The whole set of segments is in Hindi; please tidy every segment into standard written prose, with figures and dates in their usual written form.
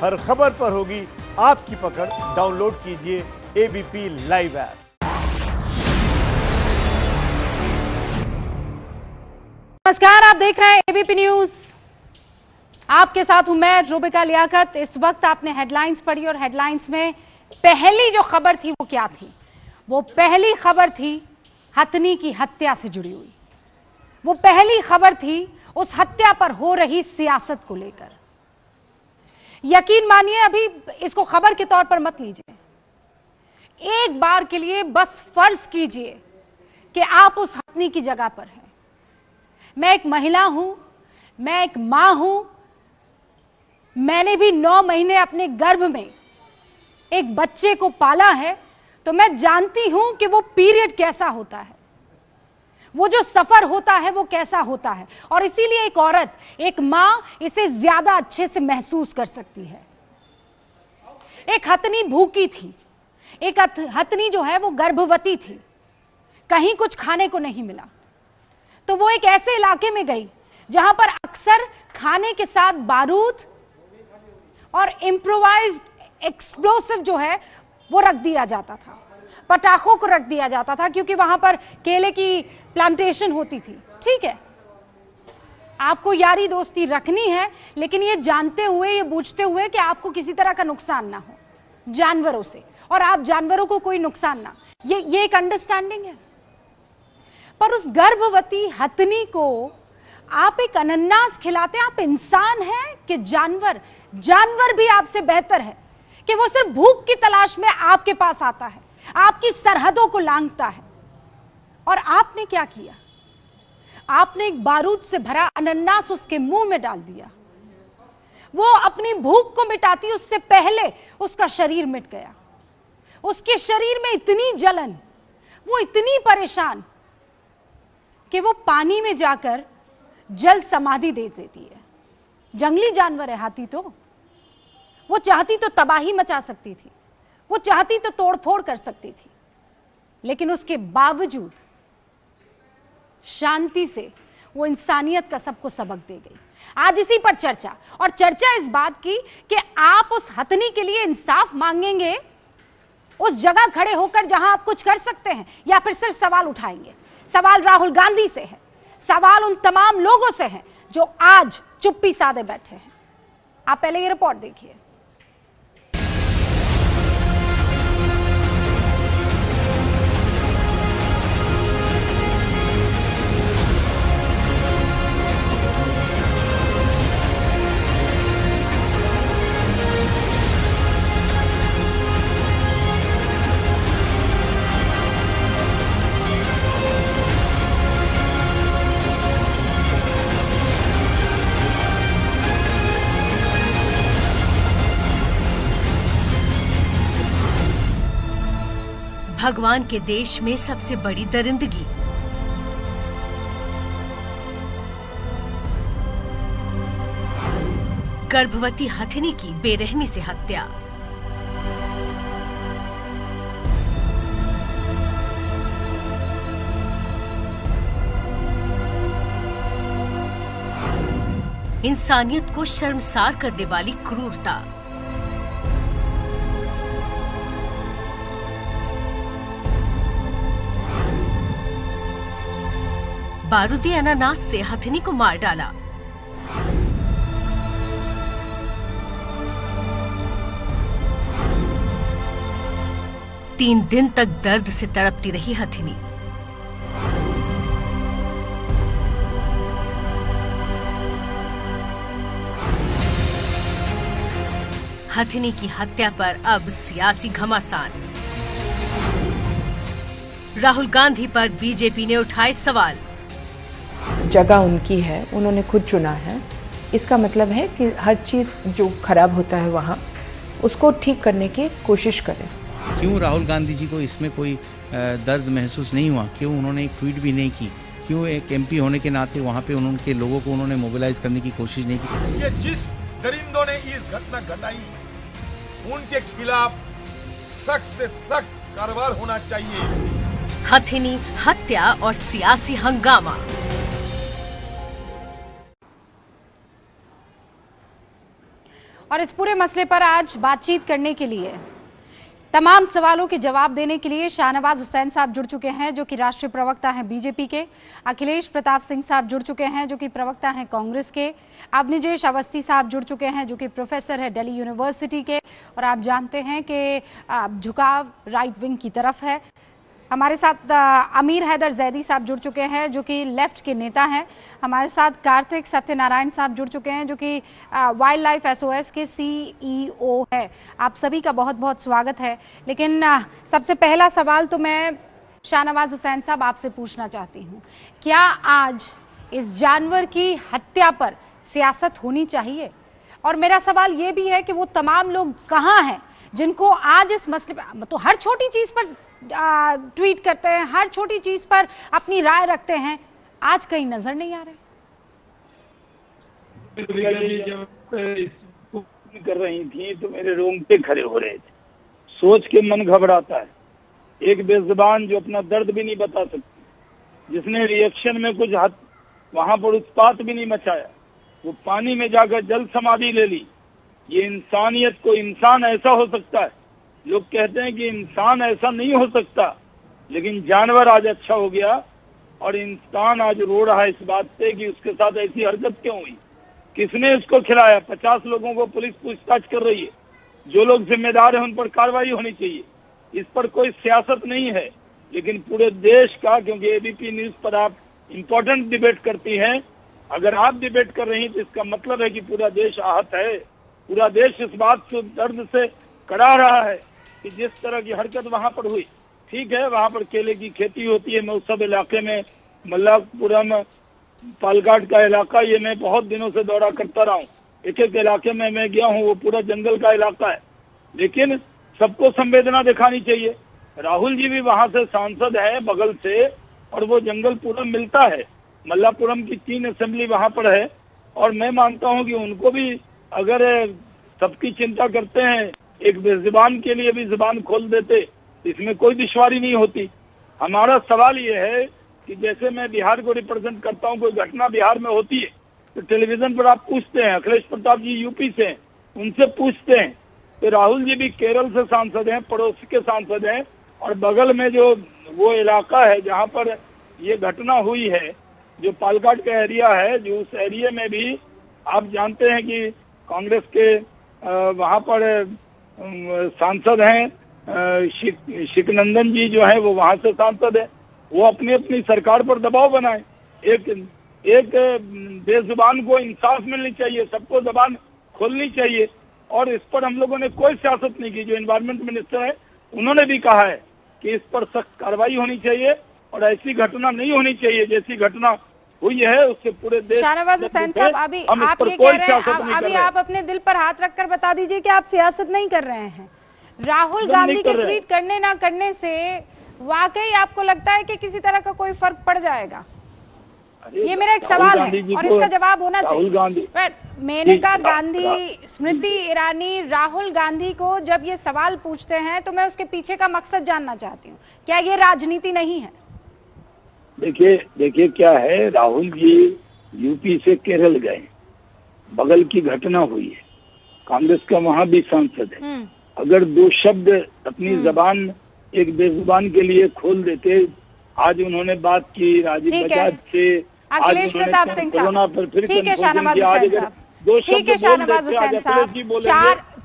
हर खबर पर होगी आपकी पकड़। डाउनलोड कीजिए एबीपी लाइव ऐप। नमस्कार, आप देख रहे हैं एबीपी न्यूज। आपके साथ हूं मैं रूबिका लियाकत। इस वक्त आपने हेडलाइंस पढ़ी और हेडलाइंस में पहली जो खबर थी वो क्या थी? वो पहली खबर थी हथनी की हत्या से जुड़ी हुई। वो पहली खबर थी उस हत्या पर हो रही सियासत को लेकर। यकीन मानिए, अभी इसको खबर के तौर पर मत लीजिए। एक बार के लिए बस फर्ज कीजिए कि आप उस हथनी की जगह पर हैं। मैं एक महिला हूं, मैं एक मां हूं। मैंने भी 9 महीने अपने गर्भ में एक बच्चे को पाला है, तो मैं जानती हूं कि वो पीरियड कैसा होता है, वो जो सफर होता है वो कैसा होता है। और इसीलिए एक औरत, एक मां इसे ज्यादा अच्छे से महसूस कर सकती है। एक हथनी भूखी थी, एक हथनी जो है वो गर्भवती थी, कहीं कुछ खाने को नहीं मिला, तो वो एक ऐसे इलाके में गई जहां पर अक्सर खाने के साथ बारूद और इम्प्रोवाइज्ड एक्सप्लोसिव जो है वो रख दिया जाता था, पटाखों को रख दिया जाता था, क्योंकि वहां पर केले की प्लांटेशन होती थी। ठीक है, आपको यारी दोस्ती रखनी है, लेकिन ये जानते हुए, ये बूझते हुए कि आपको किसी तरह का नुकसान ना हो जानवरों से, और आप जानवरों को कोई नुकसान ना, ये एक अंडरस्टैंडिंग है। पर उस गर्भवती हथनी को आप एक अनन्नास खिलाते हैं। आप इंसान हैं कि जानवर? जानवर भी आपसे बेहतर है कि वो सिर्फ भूख की तलाश में आपके पास आता है, आपकी सरहदों को लांघता है। और आपने क्या किया? आपने एक बारूद से भरा अनन्नास उसके मुंह में डाल दिया। वो अपनी भूख को मिटाती उससे पहले उसका शरीर मिट गया। उसके शरीर में इतनी जलन, वो इतनी परेशान कि वो पानी में जाकर जल समाधि दे देती है। जंगली जानवर है हाथी, तो वो चाहती तो तबाही मचा सकती थी, वो चाहती तो तोड़फोड़ कर सकती थी, लेकिन उसके बावजूद शांति से वो इंसानियत का सबको सबक दे गई। आज इसी पर चर्चा, और चर्चा इस बात की कि आप उस हथनी के लिए इंसाफ मांगेंगे उस जगह खड़े होकर जहां आप कुछ कर सकते हैं, या फिर सिर्फ सवाल उठाएंगे। सवाल राहुल गांधी से है, सवाल उन तमाम लोगों से है जो आज चुप्पी साधे बैठे हैं। आप पहले ये रिपोर्ट देखिए। भगवान के देश में सबसे बड़ी दरिंदगी। गर्भवती हथनी की बेरहमी से हत्या। इंसानियत को शर्मसार करने वाली क्रूरता। बारूदी अनानास से हथनी को मार डाला। तीन दिन तक दर्द से तड़पती रही हथनी। हथनी की हत्या पर अब सियासी घमासान। राहुल गांधी पर बीजेपी ने उठाए सवाल। जगह उनकी है, उन्होंने खुद चुना है। इसका मतलब है कि हर चीज जो खराब होता है वहाँ उसको ठीक करने की कोशिश करें। क्यों राहुल गांधी जी को इसमें कोई दर्द महसूस नहीं हुआ? क्यों उन्होंने एक ट्वीट भी नहीं की? क्यों एक एमपी होने के नाते वहाँ पे उनके लोगों को उन्होंने मोबिलाइज करने की कोशिश नहीं की? ये जिस दरिंदों ने इस घटना घटाई उनके खिलाफ सख्त से सख्त कार्रवाई होना चाहिए। हथनी हत्या और सियासी हंगामा। और इस पूरे मसले पर आज बातचीत करने के लिए, तमाम सवालों के जवाब देने के लिए शाहनवाज हुसैन साहब जुड़ चुके हैं, जो कि राष्ट्रीय प्रवक्ता हैं बीजेपी के। अखिलेश प्रताप सिंह साहब जुड़ चुके हैं, जो कि प्रवक्ता हैं कांग्रेस के। अवनिजेश अवस्थी साहब जुड़ चुके हैं, जो कि प्रोफेसर है दिल्ली यूनिवर्सिटी के। और आप जानते हैं कि झुकाव राइट विंग की तरफ है। हमारे साथ अमीर हैदर जैदी साहब जुड़ चुके हैं, जो कि लेफ्ट के नेता हैं। हमारे साथ कार्तिक सत्यनारायण साहब जुड़ चुके हैं, जो कि वाइल्ड लाइफ एसओएस के सीईओ है। आप सभी का बहुत बहुत स्वागत है। लेकिन सबसे पहला सवाल तो मैं शाहनवाज हुसैन साहब आपसे पूछना चाहती हूं, क्या आज इस जानवर की हत्या पर सियासत होनी चाहिए? और मेरा सवाल यह भी है कि वो तमाम लोग कहां हैं जिनको आज इस मसले पर, तो हर छोटी चीज पर ट्वीट करते हैं, हर छोटी चीज पर अपनी राय रखते हैं, आज कहीं नजर नहीं आ रहे। जब कर रही थी तो मेरे रोंगटे खड़े हो रहे थे, सोच के मन घबराता है। एक बेजुबान जो अपना दर्द भी नहीं बता सकती, जिसने रिएक्शन में कुछ वहां पर उत्पात भी नहीं मचाया, वो पानी में जाकर जल समाधि ले ली। ये इंसानियत को, इंसान ऐसा हो सकता है? लोग कहते हैं कि इंसान ऐसा नहीं हो सकता, लेकिन जानवर आज अच्छा हो गया और इंसान आज रो रहा है इस बात से कि उसके साथ ऐसी हरकत क्यों हुई, किसने इसको खिलाया। 50 लोगों को पुलिस पूछताछ कर रही है, जो लोग जिम्मेदार हैं उन पर कार्रवाई होनी चाहिए। इस पर कोई सियासत नहीं है, लेकिन पूरे देश का, क्योंकि एबीपी न्यूज पर आप इम्पोर्टेंट डिबेट करती हैं, अगर आप डिबेट कर रही हैं तो इसका मतलब है कि पूरा देश आहत है। पूरा देश इस बात से दर्द से कड़ा रहा है कि जिस तरह की हरकत वहां पर हुई। ठीक है, वहां पर केले की खेती होती है, मैं उस सब इलाके में, मल्लापुरम, पालघाट का इलाका, ये मैं बहुत दिनों से दौरा करता रहा हूँ। एक एक इलाके में मैं गया हूँ, वो पूरा जंगल का इलाका है, लेकिन सबको संवेदना दिखानी चाहिए। राहुल जी भी वहां से सांसद है बगल से, और वो जंगल पूरा मिलता है। मल्लापुरम की 3 असेंबली वहां पर है, और मैं मानता हूं कि उनको भी, अगर सबकी चिंता करते हैं, एक बेजुबान के लिए भी जुबान खोल देते, इसमें कोई दुश्वारी नहीं होती। हमारा सवाल ये है कि जैसे मैं बिहार को रिप्रेजेंट करता हूं, कोई घटना बिहार में होती है तो टेलीविजन पर आप पूछते हैं, अखिलेश प्रताप जी यूपी से, उनसे पूछते हैं। तो राहुल जी भी केरल से सांसद हैं, पड़ोस के सांसद हैं, और बगल में जो वो इलाका है जहाँ पर ये घटना हुई है, जो पालघाट का एरिया है, जो उस एरिया में भी आप जानते हैं कि कांग्रेस के वहाँ पर सांसद हैं शिकनंदन जी जो है, वो वहाँ से सांसद है। वो अपनी अपनी सरकार पर दबाव बनाए। एक बेजुबान को इंसाफ मिलनी चाहिए, सबको जबान खोलनी चाहिए, और इस पर हम लोगों ने कोई सियासत नहीं की। जो एनवायरमेंट मिनिस्टर है, उन्होंने भी कहा है कि इस पर सख्त कार्रवाई होनी चाहिए और ऐसी घटना नहीं होनी चाहिए जैसी घटना हुई है, उससे पूरे देश। शाहनवाज हुसैन साहब, अभी आप ये कह रहे हैं, अभी आप अपने दिल पर हाथ रखकर बता दीजिए कि आप सियासत नहीं कर रहे हैं। राहुल गांधी के ट्वीट करने ना करने से वाकई आपको लगता है कि किसी तरह का कोई फर्क पड़ जाएगा? ये मेरा एक सवाल है और इसका जवाब होना चाहिए। मैंने कहा, गांधी, स्मृति ईरानी राहुल गांधी को जब ये सवाल पूछते हैं तो मैं उसके पीछे का मकसद जानना चाहती हूँ। क्या ये राजनीति नहीं है? देखिए क्या है, राहुल जी यूपी से केरल गए, बगल की घटना हुई है, कांग्रेस का वहाँ भी सांसद है। अगर 2 शब्द अपनी जबान एक बेजुबान के लिए खोल देते, आज उन्होंने बात की राजीव बजाज से, अखिलेश प्रताप सिंह साहब, ठीक है शाहनवाज हुसैन साहब, ठीक है शाहनवाज हुसैन साहब,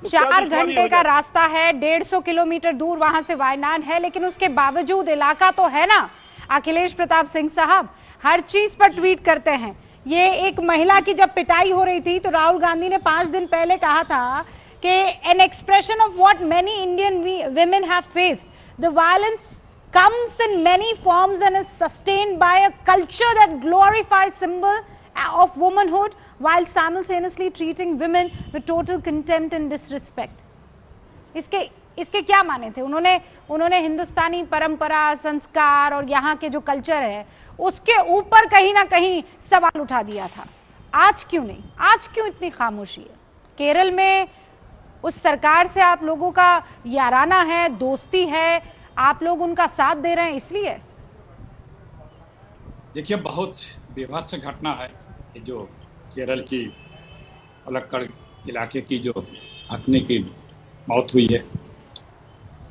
4 घंटे का रास्ता है, 150 किलोमीटर दूर वहां से वायनाड है, लेकिन उसके बावजूद इलाका तो है ना। अखिलेश प्रताप सिंह साहब हर चीज पर ट्वीट करते हैं। ये एक महिला की जब पिटाई हो रही थी तो राहुल गांधी ने 5 दिन पहले कहा था कि an expression of what many Indian women have faced, the violence comes in many forms and is sustained by a culture that glorifies symbol of womanhood while simultaneously treating women with total contempt and disrespect. इसके क्या माने थे? उन्होंने हिंदुस्तानी परंपरा, संस्कार और यहाँ के जो कल्चर है उसके ऊपर कहीं ना कहीं सवाल उठा दिया था। आज क्यों नहीं? आज क्यों इतनी खामोशी है? केरल में उस सरकार से आप लोगों का याराना है, दोस्ती है, आप लोग उनका साथ दे रहे हैं इसलिए? देखिए, बहुत बेभत्स घटना है जो केरल की पलक्कड़ इलाके की जो हथनी की मौत हुई है,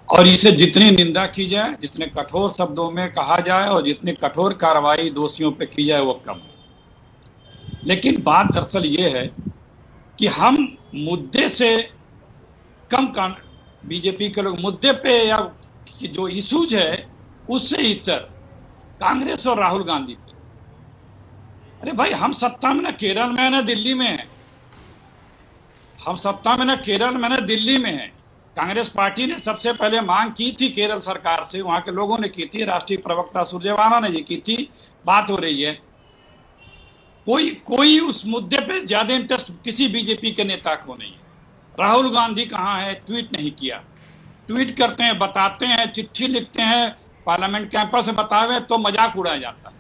और इसे जितनी निंदा की जाए, जितने कठोर शब्दों में कहा जाए और जितनी कठोर कार्रवाई दोषियों पे की जाए वो कम। लेकिन बात दरअसल ये है कि हम मुद्दे से कम बीजेपी के लोग मुद्दे पे या जो इश्यूज है उससे इतर कांग्रेस और राहुल गांधी पे। अरे भाई, हम सत्ता में ना केरल में है ना दिल्ली में है, हम सत्ता में ना केरल में ना दिल्ली में है। कांग्रेस पार्टी ने सबसे पहले मांग की थी केरल सरकार से, वहां के लोगों ने की थी, राष्ट्रीय प्रवक्ता सुरजेवाला ने ये की थी, बात हो रही है। कोई उस मुद्दे पे ज्यादा इंटरेस्ट किसी बीजेपी के नेता को नहीं है। राहुल गांधी कहां है? ट्वीट नहीं किया। ट्वीट करते हैं, बताते हैं, चिट्ठी लिखते हैं, पार्लियामेंट कैंपस में बतावे तो मजाक उड़ाया जाता है,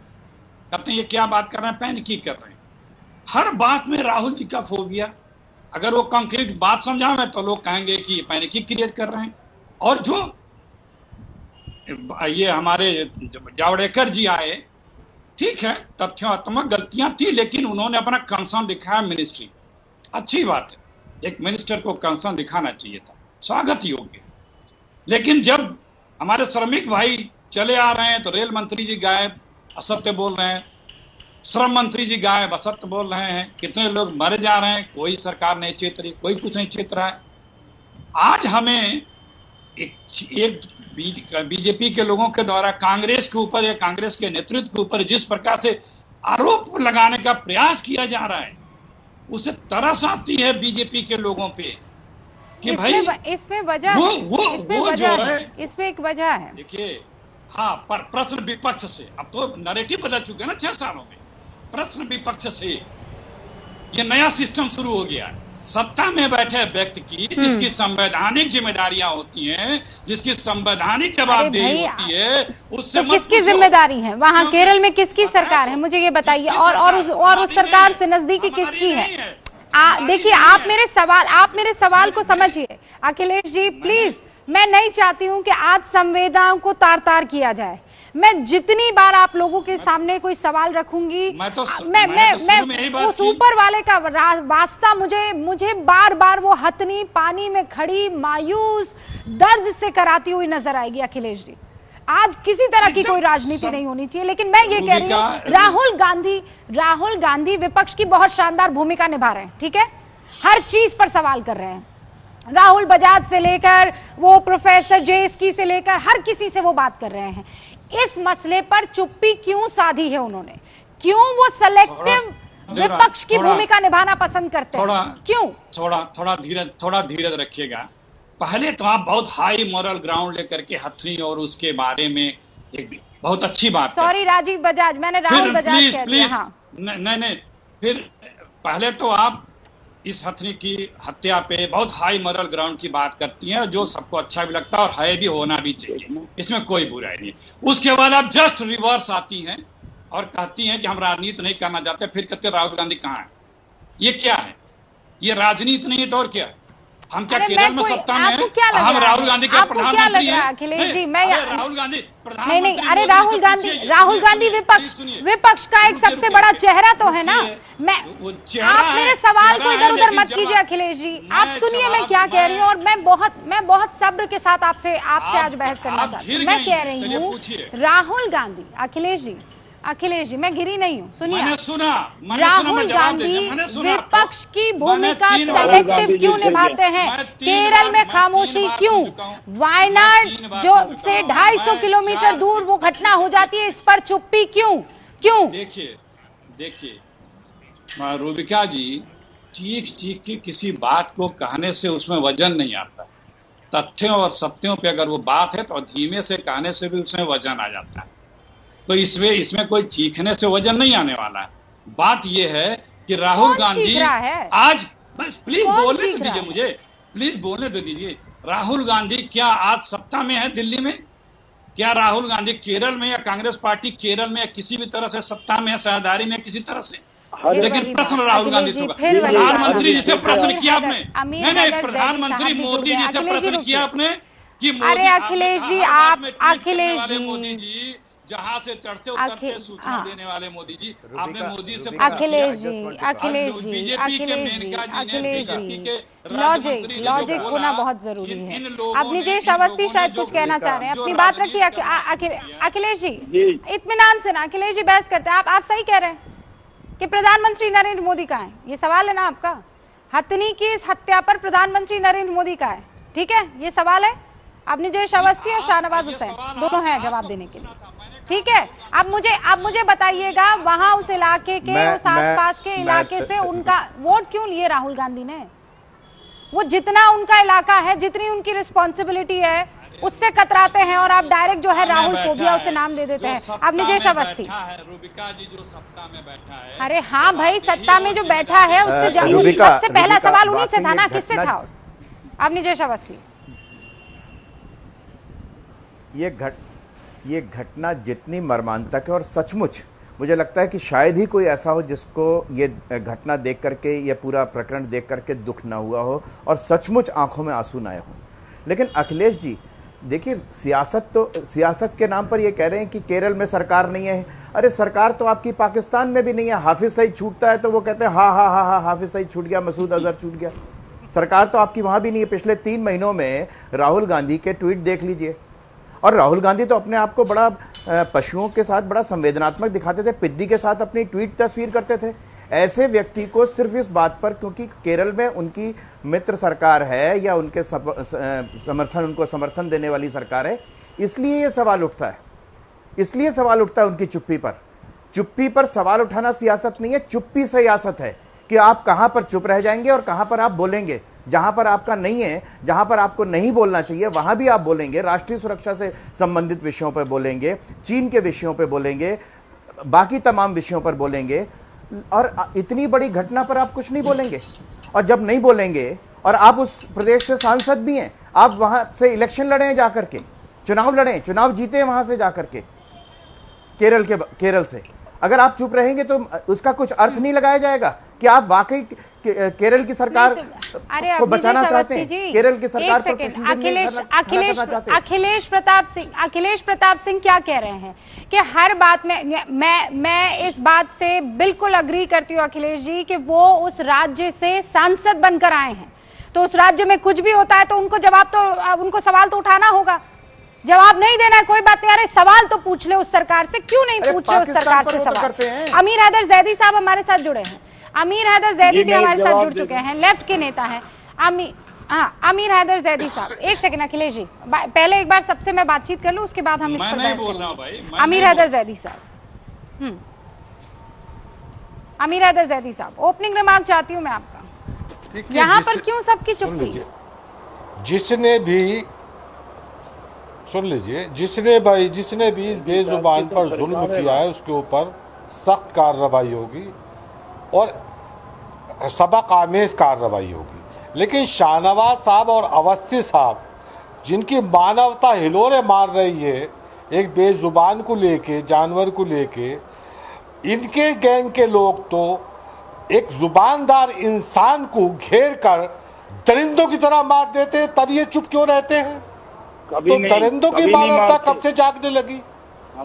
कहते हैं ये क्या बात कर रहे हैं, पैनिकी कर रहे हैं। हर बात में राहुल जी का फोबिया। अगर वो कंक्रीट बात समझावे तो लोग कहेंगे कि पैनिकी क्रिएट कर रहे हैं। और जो ये हमारे जावड़ेकर जी आए, ठीक है, तथ्यात्मक गलतियां थी, लेकिन उन्होंने अपना कंसर्न दिखाया मिनिस्ट्री, अच्छी बात है, एक मिनिस्टर को कंसर्न दिखाना चाहिए था, स्वागत योग्य। लेकिन जब हमारे श्रमिक भाई चले आ रहे हैं तो रेल मंत्री जी गायब, असत्य बोल रहे हैं, श्रम मंत्री जी गायब, असत्य बोल रहे हैं, कितने लोग मरे जा रहे हैं, कोई सरकार नहीं चेत रही, कोई कुछ नहीं चेत रहा है। आज हमें एक बीजेपी के लोगों के द्वारा कांग्रेस के ऊपर या कांग्रेस के नेतृत्व के ऊपर जिस प्रकार से आरोप लगाने का प्रयास किया जा रहा है, उसे तरस आती है बीजेपी के लोगों पे कि भाई इसमें वजह वो जो है, इसमें एक वजह है। देखिए, हाँ, पर प्रश्न विपक्ष से, अब तो नैरेटिव बदल चुके हैं ना 6 सालों में, प्रश्न विपक्ष से ये नया सिस्टम शुरू हो गया है। सत्ता में बैठे व्यक्ति की जिसकी संवैधानिक जिम्मेदारियां होती हैं, जिसकी संवैधानिक जवाबदेही होती है, उससे तो किसकी जिम्मेदारी है? वहाँ केरल में किसकी सरकार है, मुझे ये बताइए। और उस सरकार से नजदीकी किसकी है? देखिए, आप मेरे सवाल को समझिए अखिलेश जी, प्लीज। मैं नहीं चाहती हूं कि आज संवेदनाओं को तार तार किया जाए। मैं जितनी बार आप लोगों के सामने कोई सवाल रखूंगी, मैं उस ऊपर वाले का वास्ता मुझे बार बार वो हथनी पानी में खड़ी मायूस दर्द से कराती हुई नजर आएगी। अखिलेश जी, आज किसी तरह की कोई राजनीति नहीं होनी चाहिए, लेकिन मैं ये कह रही हूँ राहुल गांधी विपक्ष की बहुत शानदार भूमिका निभा रहे हैं, ठीक है, हर चीज पर सवाल कर रहे हैं। राहुल बजाज से लेकर वो प्रोफेसर जेएसकी से लेकर हर किसी से वो बात कर रहे हैं। इस मसले पर चुप्पी क्यों साधी है उन्होंने? क्यों वो सेलेक्टिव विपक्ष की भूमिका निभाना पसंद करते हैं? क्यों? थोड़ा धीरज रखिएगा। पहले तो आप बहुत हाई मॉरल ग्राउंड लेकर के हथनी और उसके बारे में एक बहुत अच्छी बात। सॉरी राजीव बजाज, मैंने राहुल बजाज कह दिया। हाँ। नहीं, फिर पहले तो आप इस हथनी की हत्या पे बहुत हाई मॉरल ग्राउंड की बात करती हैं, जो सबको अच्छा भी लगता है और है भी, होना भी चाहिए, इसमें कोई बुराई नहीं। उसके बाद आप जस्ट रिवर्स आती हैं और कहती हैं कि हम राजनीति नहीं करना चाहते, फिर कहते राहुल गांधी कहाँ है? ये क्या है? ये राजनीति नहीं है तो और क्या है? हम क्या केरल में सत्ता में हैं? हम राहुल गांधी के प्रधानमंत्री हैं। अखिलेश जी, मैं राहुल गांधी नहीं, अरे राहुल गांधी विपक्ष का एक सबसे बड़ा चेहरा तो है ना। आप मेरे सवाल को इधर उधर मत कीजिए अखिलेश जी, आप सुनिए मैं क्या कह रही हूँ। और मैं बहुत सब्र के साथ आपसे आज बहस करना चाहती हूँ। मैं कह रही हूँ राहुल गांधी, अखिलेश जी, मैं गिरी नहीं हूँ, सुनिए। राहुल गांधी विपक्ष की भूमिका सेलेक्टिव क्यों निभाते हैं? केरल में खामोशी क्यों? वायनाड जो से 250 किलोमीटर दूर वो घटना हो जाती है, इस पर चुप्पी क्यों? देखिए रूबिका जी, चीख के किसी बात को कहने से उसमें वजन नहीं आता। तथ्यों और सत्यों पे अगर वो बात है तो धीमे से कहने से भी उसमें वजन आ जाता है। तो इसमें कोई चीखने से वजन नहीं आने वाला है। बात यह है कि राहुल गांधी आज, बस प्लीज बोलने तो दीजिए मुझे, प्लीज बोलने तो दीजिए। राहुल गांधी क्या आज सत्ता में है दिल्ली में? क्या राहुल गांधी केरल में या कांग्रेस पार्टी केरल में या किसी भी तरह से सत्ता में, साझेदारी में किसी तरह से? लेकिन प्रश्न राहुल गांधी से होगा। प्रधानमंत्री जी से प्रश्न किया आपने? नहीं, प्रधानमंत्री मोदी जी से प्रश्न किया आपने कि अरे अखिलेश जी, आप अखिलेश जी जहां से चढ़ते उतरते सूचना देने वाले मोदी जी। आपने मोदी से अखिलेश जी, बीजेपी के मेनका जी ने बीजेपी के लॉजिक होना बहुत जरूरी है। अब निजेश अवस्थी शायद कुछ कहना चाह रहे हैं, अपनी बात रखिए। अखिलेश जी इत्मीनान से ना, अखिलेश जी बहस करते हैं। आप सही कह रहे हैं कि प्रधानमंत्री नरेंद्र मोदी का है, ये सवाल है ना आपका। हथनी की इस हत्या पर प्रधानमंत्री नरेंद्र मोदी का है, ठीक है, ये सवाल है। अब निजेश अवस्थी और शाहनवाज हुसैन दोनों हैं जवाब देने के लिए, ठीक है। अब मुझे बताइएगा, वहां उस इलाके के उस आसपास के इलाके से उनका वोट क्यों लिए राहुल गांधी ने? वो जितना उनका इलाका है, जितनी उनकी रिस्पॉन्सिबिलिटी है, उससे कतराते हैं और आप डायरेक्ट जो है राहुल फोबिया उसे नाम दे देते हैं। अब निजेश अवस्थी, रूबिका जी जो सत्ता में बैठा है, अरे हाँ भाई, सत्ता में जो बैठा है उससे सबसे पहला सवाल उन्हीं से था ना, किससे था? अब निजेश अवस्थी, ये घटना जितनी मर्मांतक है और सचमुच मुझे लगता है कि शायद ही कोई ऐसा हो जिसको ये घटना देख करके, ये पूरा प्रकरण देख करके दुख ना हुआ हो और सचमुच आंखों में आंसू ना आए हों। लेकिन अखिलेश जी देखिए, सियासत के नाम पर ये कह रहे हैं कि केरल में सरकार नहीं है। अरे सरकार तो आपकी पाकिस्तान में भी नहीं है। हाफिज सईद छूटता है तो वो कहते हैं हा हाफिज सईद छूट गया, मसूद अजहर छूट गया। सरकार तो आपकी वहां भी नहीं है। पिछले 3 महीनों में राहुल गांधी के ट्वीट देख लीजिए। और राहुल गांधी तो अपने आप को बड़ा पशुओं के साथ बड़ा संवेदनात्मक दिखाते थे, पिद्दी के साथ अपनी ट्वीट तस्वीर करते थे। ऐसे व्यक्ति को सिर्फ इस बात पर, क्योंकि केरल में उनकी मित्र सरकार है या उनके उनको समर्थन देने वाली सरकार है, इसलिए ये सवाल उठता है। इसलिए सवाल उठता है उनकी चुप्पी पर सवाल उठाना सियासत नहीं है, चुप्पी सियासत है कि आप कहां पर चुप रह जाएंगे और कहां पर आप बोलेंगे। जहां पर आपका नहीं है, जहां पर आपको नहीं बोलना चाहिए, वहां भी आप बोलेंगे। राष्ट्रीय सुरक्षा से संबंधित विषयों पर बोलेंगे, चीन के विषयों पर बोलेंगे, बाकी तमाम विषयों पर बोलेंगे, और इतनी बड़ी घटना पर आप कुछ नहीं बोलेंगे। और जब नहीं बोलेंगे, और आप उस प्रदेश से सांसद भी हैं, आप वहां से इलेक्शन लड़े जाकर के, चुनाव लड़े, चुनाव जीते वहां से जाकर के, केरल से, अगर आप चुप रहेंगे तो उसका कुछ अर्थ नहीं लगाया जाएगा कि आप वाकई केरल की सरकार को बचाना चाहते हैं, केरल की सरकार पर अखिलेश प्रताप सिंह क्या कह रहे हैं कि हर बात में मैं इस बात से बिल्कुल अग्री करती हूँ अखिलेश जी कि वो उस राज्य से सांसद बनकर आए हैं, तो उस राज्य में कुछ भी होता है तो उनको सवाल तो उठाना होगा। जवाब नहीं देना है कोई बात नहीं, अरे सवाल तो पूछ ले उस सरकार से, क्यों नहीं पूछ रहे उस सरकार से सवाल? अमीर हैदर जैदी साहब हमारे साथ जुड़े हैं, अमीर हैदर जैदी भी हमारे साथ जुड़ चुके हैं, लेफ्ट के नेता हैं। अमीर हैदर जैदी साहब, एक सेकंड अखिलेश जी, पहले एक बार सबसे मैं बातचीत कर लूं, उसके बाद हम इस पर बात करेंगे। अमीर हैदर जैदी साहब, अमीर हैदर जैदी साहब, ओपनिंग रिमार्क चाहती हूं मैं आपका। यहाँ पर क्यों सबकी चुप्पी? जिसने भी सुन लीजिए, जिसने भी इस बेजुबान पर जुल्म किया है उसके ऊपर सख्त कार्रवाई होगी और सबक आमेज कार्रवाई होगी। लेकिन शाहनवाज साहब और अवस्थी साहब जिनकी मानवता हिलोरे मार रही है एक बेजुबान को लेके, जानवर को लेके, इनके गैंग के लोग तो एक जुबानदार इंसान को घेर कर दरिंदों की तरह मार देते हैं, तब ये चुप क्यों रहते हैं? तो दरिंदों की मानवता कब से जागने लगी?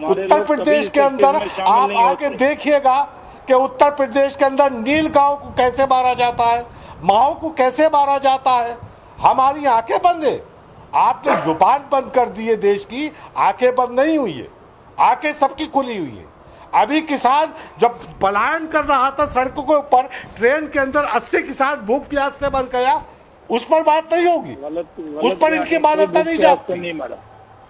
उत्तर प्रदेश के अंदर आप आके देखिएगा कि उत्तर प्रदेश के अंदर नील गांव को कैसे मारा जाता है, माओ को कैसे मारा जाता है। हमारी आंखें बंद है, आपने जुबान बंद कर दी है, देश की आंखें बंद नहीं हुई है, आंखें सबकी खुली हुई है। अभी किसान जब पलायन कर रहा था सड़कों के ऊपर, ट्रेन के अंदर 80 किसान भूख प्यास से मर गया, उस पर बात नहीं होगी, उस पर इनकी मानवता नहीं जाती।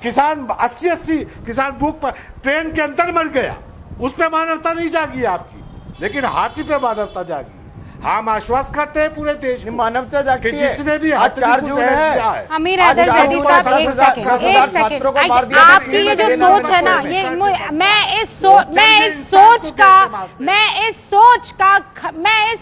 किसान 80 किसान भूख पर ट्रेन के अंदर मर गया, उस पर मानवता नहीं जागी आपकी, लेकिन हाथी पे मानवता जागी। हम आश्वस्त करते हैं पूरे देश में मानवता जागी, जिसने भी अमीर हैदर जैदी साहब, एक सेकंड, आपकी ये जो सोच है ना, ये मैं इस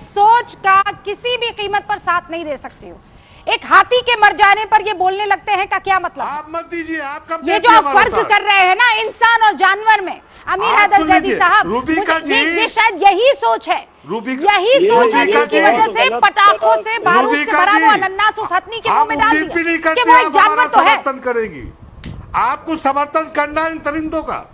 सोच का किसी भी कीमत पर साथ नहीं दे सकती हूँ। एक हाथी के मर जाने पर ये बोलने लगते हैं का क्या मतलब? आप मत दीजिए, आप कब ये जो आप फर्क कर रहे हैं ना इंसान और जानवर में, अमीर हैदर जैदी साहब, ये शायद यही सोच है, यही सोच है जिसकी वजह से पटाखों से, बारूद से भरा वो अनन्नास उस हथनी के मुंह में डाल दिया कि वो एक जानवर तो है। करेंगी, आपको समर्थन करना इन परिंदों का,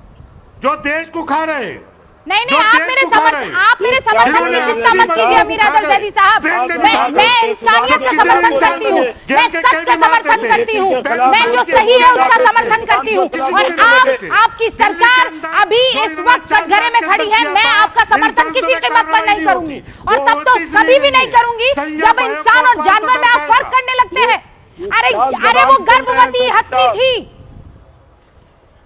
जो देश को खा रहे हैं। नहीं, आप मेरे समर्थन की चिंता मत कीजिए अमीर हैदर जैदी साहब। मैं इंसानियत का समर्थन करती हूँ, मैं सच का समर्थन करती हूँ, मैं जो सही है उसका समर्थन करती हूँ। और आपकी सरकार अभी इस वक्त कटघरे में खड़ी है, मैं आपका समर्थन किसी कीमत पर नहीं करूंगी, और तब तो कभी भी नहीं करूंगी जब इंसान और जानवर में आप फर्क करने लगते हैं। अरे वो गर्भवती हस्ती थी,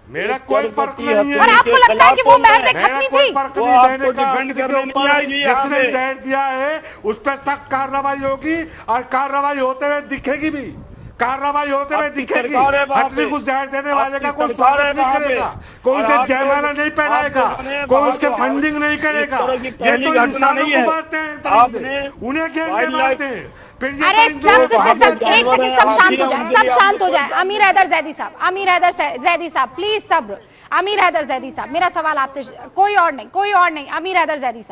मेरा कोई फर्क नहीं है। और आपको लगता है कि वो महज एक हस्ती थी? फर्क नहीं देने का, जिसने जहर दिया है उस पर सख्त कार्रवाई होगी, और कार्रवाई होते हुए दिखेगी भी, कार्रवाई होते हुए दिखेगी। हथनी को जहर देने वाले का कोई स्वागत नहीं करेगा, कोई उसे जयमाला नहीं पहनाएगा, कोई उसके फंडिंग नहीं करेगा। ये तो इंसानों को मारते हैं, उन्हें घेर के मारते हैं। अरे सब शांत हो जाए। अमीर हैदर जैदी साहब, अमीर हैदर जैदी साहब प्लीज सब्र। अमीर हैदर जैदी साहब, मेरा सवाल आपसे कोई और नहीं। अमीर हैदर जैदी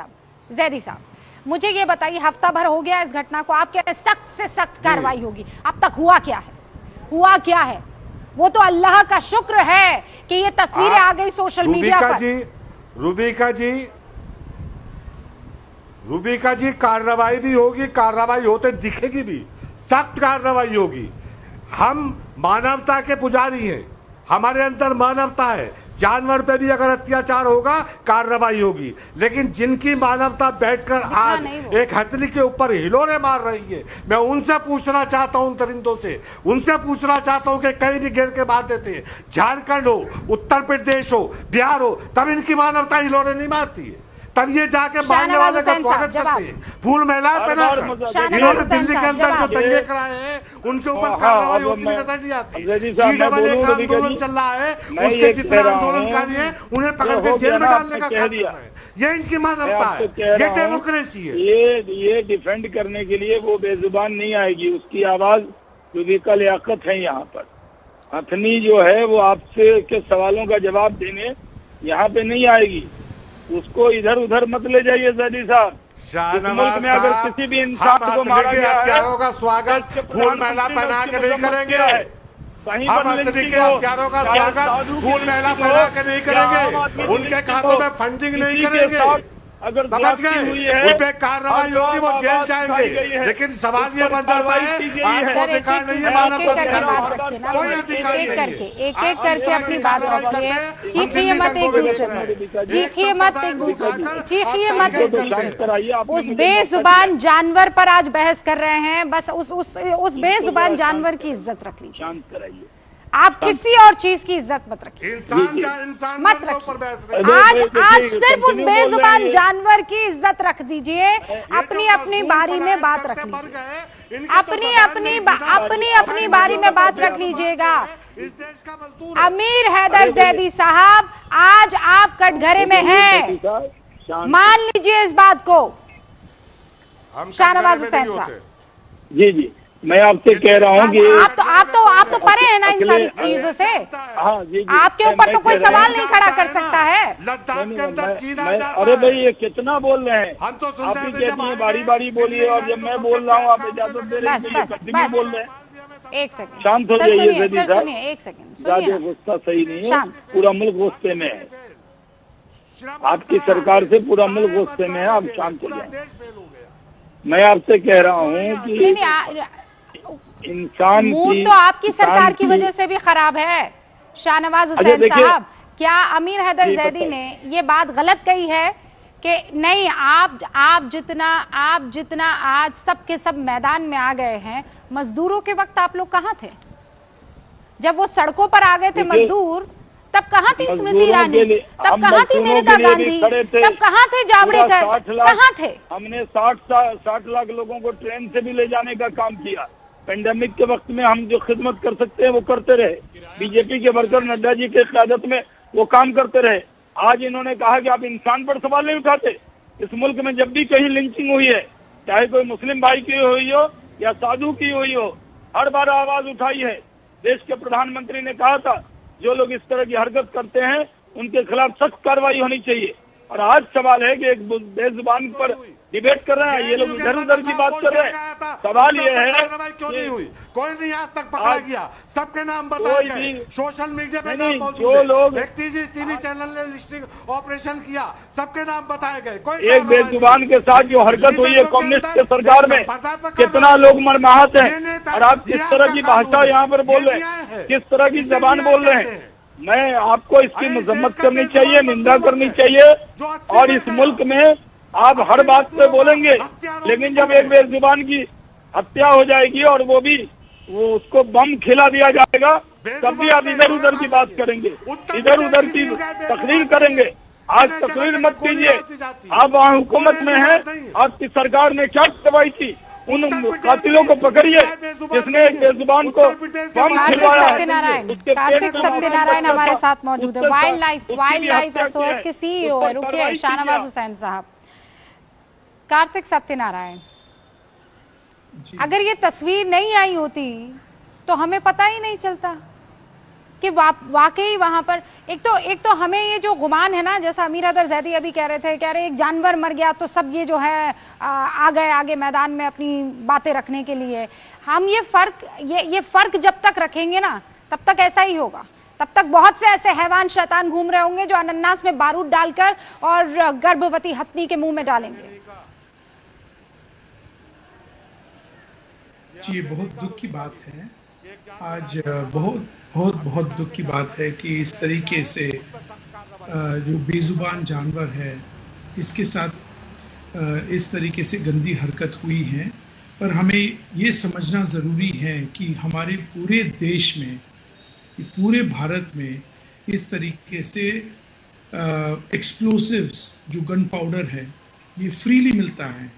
साहब मुझे ये बताइए, हफ्ता भर हो गया इस घटना को, आप कह रहे सख्त से सख्त कार्रवाई होगी, अब तक हुआ क्या है? वो तो अल्लाह का शुक्र है कि ये तस्वीरें आ गई सोशल मीडिया पर। रूबिका जी कार्रवाई भी होगी, कार्रवाई होते दिखेगी भी, सख्त कार्रवाई होगी। हम मानवता के पुजारी हैं, हमारे अंदर मानवता है। जानवर पे भी अगर अत्याचार होगा कार्रवाई होगी, लेकिन जिनकी मानवता बैठकर आज एक हथनी के ऊपर हिलोरे मार रही है, मैं उनसे पूछना चाहता हूं, परिंदों से उनसे पूछना चाहता हूं कि कहीं भी घेर के मार देते हैं, झारखंड हो, उत्तर प्रदेश हो, बिहार हो, तब इनकी मानवता हिलोरे नहीं मारती है, तब ये जाके मारने वाले का स्वागत करते हैं, फूल महिलाएं पहनाकर। इन्होंने दिल्ली के अंदर जो दंगे कराए हैं उनके ऊपर कार्रवाई होती नजर नहीं आती। CAA का आंदोलन चल रहा है, उसके जितने आंदोलनकारी हैं उन्हें पकड़ के जेल में डालने का काम कर रहे हैं। ये इनकी मानवता है, ये डेमोक्रेसी है। ये डिफेंड करने के लिए वो बेजुबान नहीं आएगी, उसकी आवाज रूबिका लियाकत है यहाँ पर। हथनी जो है वो आपसे के सवालों का जवाब देने यहाँ पे नहीं आएगी, उसको इधर उधर मत ले जाइए जैदी साहब। इस मुल्क में अगर किसी भी इंसान को मारा गया है, हत्यारों का स्वागत फूल महिला पहना के नहीं करेंगे, हम हथनी के हत्यारों का स्वागत फूल महिला पहना के नहीं करेंगे, उनके खातों में फंडिंग नहीं करेंगे, अगर समझ गए? उन पे कार्रवाई होगी, वो जेल जाएंगे। लेकिन सवाल ये बन जाता है, आपको अधिकार नहीं है मानवता दिखाने का, कोई अधिकार नहीं है। एक एक करके अपनी बात रखिए, चीखिए मत एक दूसरे पर, चीखिए मत एक दूसरे पर। उस बेजुबान जानवर पर आज बहस कर रहे हैं, बस उस बेजुबान जानवर की इज्जत रख लीजिए, शांत कराइए। आप किसी और चीज की इज्जत मत रखिए, मत रखिए। आज सिर्फ उस बेजुबान जानवर की इज्जत रख दीजिए, अपनी अपनी बारी में बात रख लीजिए, अपनी बारी में बात रख लीजिएगा। अमीर हैदर जैदी साहब, आज आप कटघरे में हैं, मान लीजिए इस बात को। शाहनवाज हुसैन साहब जी, मैं आपसे कह रहा हूँ कि आप तो परे हैं ना इन सारी चीजों से। हाँ जी, आपके ऊपर तो कोई सवाल नहीं खड़ा कर सकता है। अरे भाई ये कितना बोल रहे हैं, हम तो आप भी कहती हैं बारी बारी बोलिए, और जब मैं बोल रहा हूँ आप इजाजत दे रहे हैं, कंटिन्यू बोल रहे हैं। एक सेकंड शांत हो जाइए जैदी साहब, एक सेकंड, ज्यादा गुस्सा सही नहीं है, पूरा मुल्क गुस्से में है, आपकी सरकार से पूरा मुल्क गुस्से में है, आप शांत हो जाए। मैं आपसे कह रहा हूँ कि इंसान मूड तो आपकी सरकार की वजह से भी खराब है। शाहनवाज हुसैन साहब, क्या अमीर हैदर जैदी ने ये बात गलत कही है कि नहीं, आप जितना आज सब के सब मैदान में आ गए हैं, मजदूरों के वक्त आप लोग कहाँ थे? जब वो सड़कों पर आ गए थे मजदूर, तब कहाँ थी स्मृति ईरानी, तब कहाँ थी मेनका गांधी, तब कहाँ थे जावड़ेकर, कहाँ थे? हमने 60 लाख लोगों को ट्रेन से भी ले जाने का काम किया। पेंडेमिक के वक्त में हम जो खिदमत कर सकते हैं वो करते रहे, बीजेपी के वर्कर नड्डा जी के क़यादत में वो काम करते रहे। आज इन्होंने कहा कि आप इंसान पर सवाल नहीं उठाते। इस मुल्क में जब भी कहीं लिंचिंग हुई है, चाहे कोई मुस्लिम भाई की हुई हो या साधु की हुई हो, हर बार आवाज उठाई है। देश के प्रधानमंत्री ने कहा था जो लोग इस तरह की हरकत करते हैं उनके खिलाफ सख्त कार्रवाई होनी चाहिए। और आज सवाल है कि एक बेजुबान पर डिबेट कर रहे हैं, ये लोग इधर उधर की बात कर रहे हैं। सवाल ये है क्यों नहीं हुई, कोई नहीं आज तक पकड़ा गया, सबके नाम बताए गए, सोशल मीडिया पे नाम जो लोग एक टीवी चैनल ने लिस्टिंग ऑपरेशन किया, सबके नाम बताए गए। कोई एक बेजुबान के साथ जो हरकत हुई है कम्युनिस्ट के सरकार में, कितना लोग मरमाहत हैं, और आप किस तरह की भाषा यहाँ पर बोल रहे हैं, किस तरह की जबान बोल रहे हैं। मैं आपको इसकी मजम्मत करनी चाहिए, निंदा करनी चाहिए, और इस मुल्क में आप हर बात पे बोलेंगे, लेकिन जब एक बेजुबान की हत्या हो जाएगी और वो उसको बम खिला दिया जाएगा, तब भी आप इधर उधर की बात करेंगे, इधर उधर की तकरीर करेंगे। आज तकरीर मत कीजिए, आप वहाँ हुकूमत में हैं, आपकी सरकार ने क्या कार्रवाई की, उन कातिलों को पकड़िए जिसने एक बेजुबान को बम खिलवाया। कार्तिक सत्यनारायण हमारे साथ मौजूद है, वाइल्ड लाइफ एसओएस के सीईओ है। रुकिए शाहनवाज हुसैन साहब, कार्तिक सत्यनारायण, अगर ये तस्वीर नहीं आई होती तो हमें पता ही नहीं चलता कि वाकई वहां पर एक तो हमें ये जो गुमान है ना, जैसा अमीर अदर जैदी अभी कह रहे एक जानवर मर गया तो सब ये जो है आ गए आगे मैदान में अपनी बातें रखने के लिए। हम ये फर्क जब तक रखेंगे ना तब तक ऐसा ही होगा, तब तक बहुत से ऐसे हैवान शैतान घूम रहे होंगे जो अनन्नास में बारूद डालकर और गर्भवती हथनी के मुंह में डालेंगे। जी, बहुत दुख की बात है, आज बहुत दुख की बात है कि इस तरीके से जो बेजुबान जानवर है इसके साथ इस तरीके से गंदी हरकत हुई है। पर हमें ये समझना ज़रूरी है कि हमारे पूरे देश में, पूरे भारत में इस तरीके से एक्सप्लोसिव्स जो गन पाउडर है ये फ्रीली मिलता है,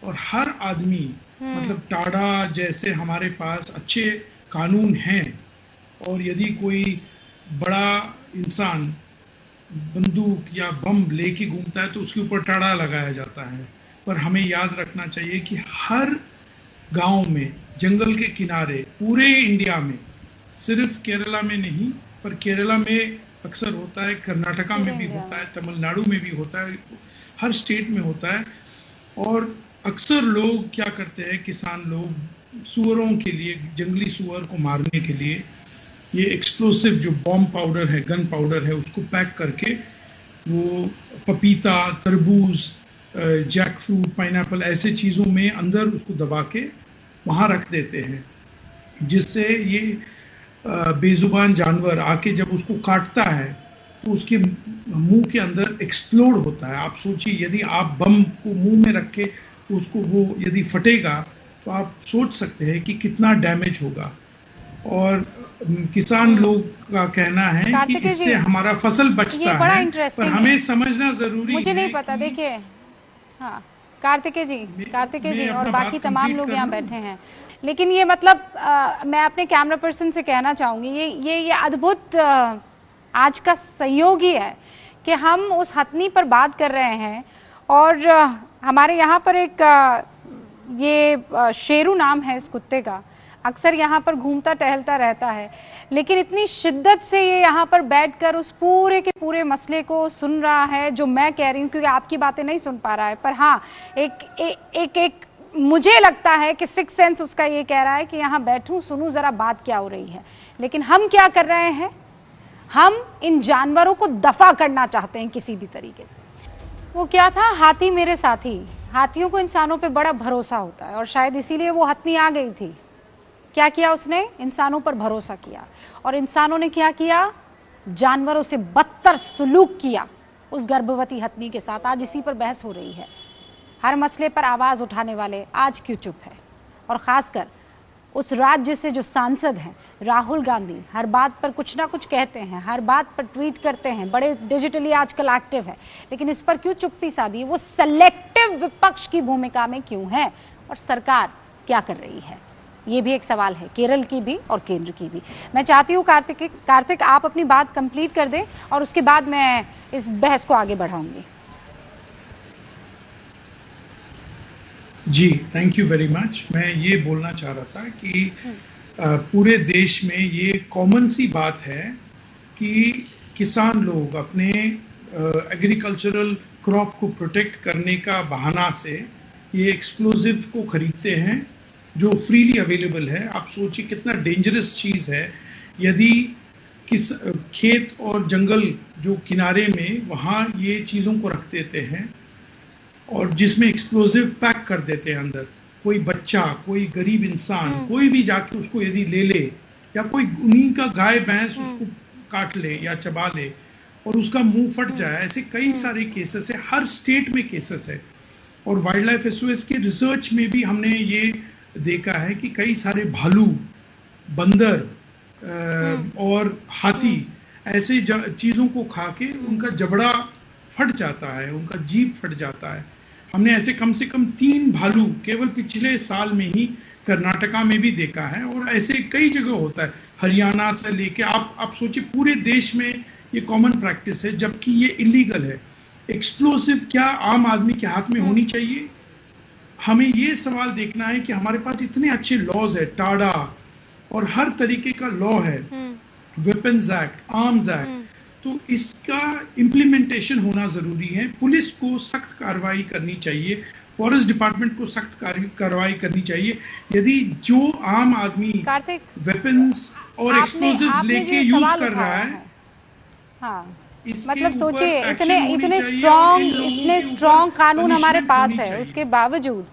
और हर आदमी मतलब टाडा जैसे हमारे पास अच्छे कानून हैं, और यदि कोई बड़ा इंसान बंदूक या बम लेके घूमता है तो उसके ऊपर टाड़ा लगाया जाता है। पर हमें याद रखना चाहिए कि हर गांव में, जंगल के किनारे, पूरे इंडिया में, सिर्फ केरला में नहीं, पर केरला में अक्सर होता है, कर्नाटका में भी होता है, तमिलनाडु में भी होता है, हर स्टेट में होता है। और अक्सर लोग क्या करते हैं, किसान लोग सुअरों के लिए, जंगली सुअर को मारने के लिए ये एक्सप्लोसिव जो बॉम्ब पाउडर है, गन पाउडर है, उसको पैक करके वो पपीता, तरबूज, जैक फ्रूट, पाइनएप्पल ऐसे चीज़ों में अंदर उसको दबा के वहाँ रख देते हैं, जिससे ये बेजुबान जानवर आके जब उसको काटता है तो उसके मुंह के अंदर एक्सप्लोड होता है। आप सोचिए, यदि आप बम को मुंह में रख के उसको वो यदि फटेगा तो आप सोच सकते हैं कि कितना डैमेज होगा। और किसान लोग का कहना है कि इससे हमारा फसल बचता है, पर हमें समझना जरूरी है। मुझे नहीं पता, देखिए, हाँ, कार्तिकेय जी और बाकी तमाम लोग यहाँ बैठे हैं, लेकिन ये मतलब मैं अपने कैमरा पर्सन से कहना चाहूंगी, ये अद्भुत आज का संयोग ही है कि हम उस हथनी पर बात कर रहे हैं, और हमारे यहाँ पर एक ये शेरू नाम है इस कुत्ते का, अक्सर यहाँ पर घूमता टहलता रहता है, लेकिन इतनी शिद्दत से ये यहाँ पर बैठकर उस पूरे के पूरे मसले को सुन रहा है जो मैं कह रही हूँ, क्योंकि आपकी बातें नहीं सुन पा रहा है। पर हाँ, एक मुझे लगता है कि सिक्स सेंस उसका ये कह रहा है कि यहाँ बैठूं, सुनूं जरा बात क्या हो रही है। लेकिन हम क्या कर रहे हैं, हम इन जानवरों को दफा करना चाहते हैं किसी भी तरीके से। वो क्या था, हाथी मेरे साथी। हाथियों को इंसानों पे बड़ा भरोसा होता है, और शायद इसीलिए वो हथनी आ गई थी। क्या किया उसने, इंसानों पर भरोसा किया, और इंसानों ने क्या किया, जानवरों से बदतर सुलूक किया उस गर्भवती हथनी के साथ। आज इसी पर बहस हो रही है। हर मसले पर आवाज उठाने वाले आज क्यों चुप है, और खासकर उस राज्य से जो सांसद हैं राहुल गांधी, हर बात पर कुछ ना कुछ कहते हैं, हर बात पर ट्वीट करते हैं, बड़े डिजिटली आजकल एक्टिव है, लेकिन इस पर क्यों चुप्पी साधी, वो सेलेक्टिव विपक्ष की भूमिका में क्यों है, और सरकार क्या कर रही है, ये भी एक सवाल है, केरल की भी और केंद्र की भी। मैं चाहती हूँ कार्तिक आप अपनी बात कंप्लीट कर दें, और उसके बाद मैं इस बहस को आगे बढ़ाऊंगी। जी, थैंक यू वेरी मच। मैं ये बोलना चाह रहा था कि पूरे देश में ये कॉमन सी बात है कि किसान लोग अपने एग्रीकल्चरल क्रॉप को प्रोटेक्ट करने का बहाना से ये एक्सप्लोजिव को खरीदते हैं जो फ्रीली अवेलेबल है। आप सोचिए कितना डेंजरस चीज़ है यदि किस खेत और जंगल जो किनारे में वहाँ ये चीज़ों को रख देते हैं और जिसमें एक्सप्लोजिव पैक कर देते हैं अंदर। कोई बच्चा, कोई गरीब इंसान, कोई भी जाके उसको यदि ले ले या कोई उन्हीं का गाय भैंस उसको काट ले या चबा ले और उसका मुंह फट जाए, ऐसे कई सारे केसेस है। हर स्टेट में केसेस है और वाइल्ड लाइफ एसओएस के रिसर्च में भी हमने ये देखा है कि कई सारे भालू, बंदर और हाथी ऐसे चीज़ों को खा के उनका जबड़ा फट जाता है, उनका जीभ फट जाता है। हमने ऐसे कम से कम 3 भालू केवल पिछले साल में ही कर्नाटका में भी देखा है और ऐसे कई जगह होता है, हरियाणा से लेके आप सोचिए पूरे देश में ये कॉमन प्रैक्टिस है, जबकि ये इलीगल है। एक्सप्लोसिव क्या आम आदमी के हाथ में होनी चाहिए? हमें ये सवाल देखना है कि हमारे पास इतने अच्छे लॉज है, टाडा और हर तरीके का लॉ है, वेपन्स एक्ट, आर्म्स एक्ट, तो इसका इम्प्लीमेंटेशन होना जरूरी है। पुलिस को सख्त कार्रवाई करनी चाहिए, फॉरेस्ट डिपार्टमेंट को सख्त कार्रवाई करनी चाहिए। यदि जो आम आदमी वेपन्स और एक्सप्लोजिव्स लेके यूज कर रहा है, हाँ, मतलब सोचिए इतने स्ट्रॉन्ग कानून हमारे पास है, उसके बावजूद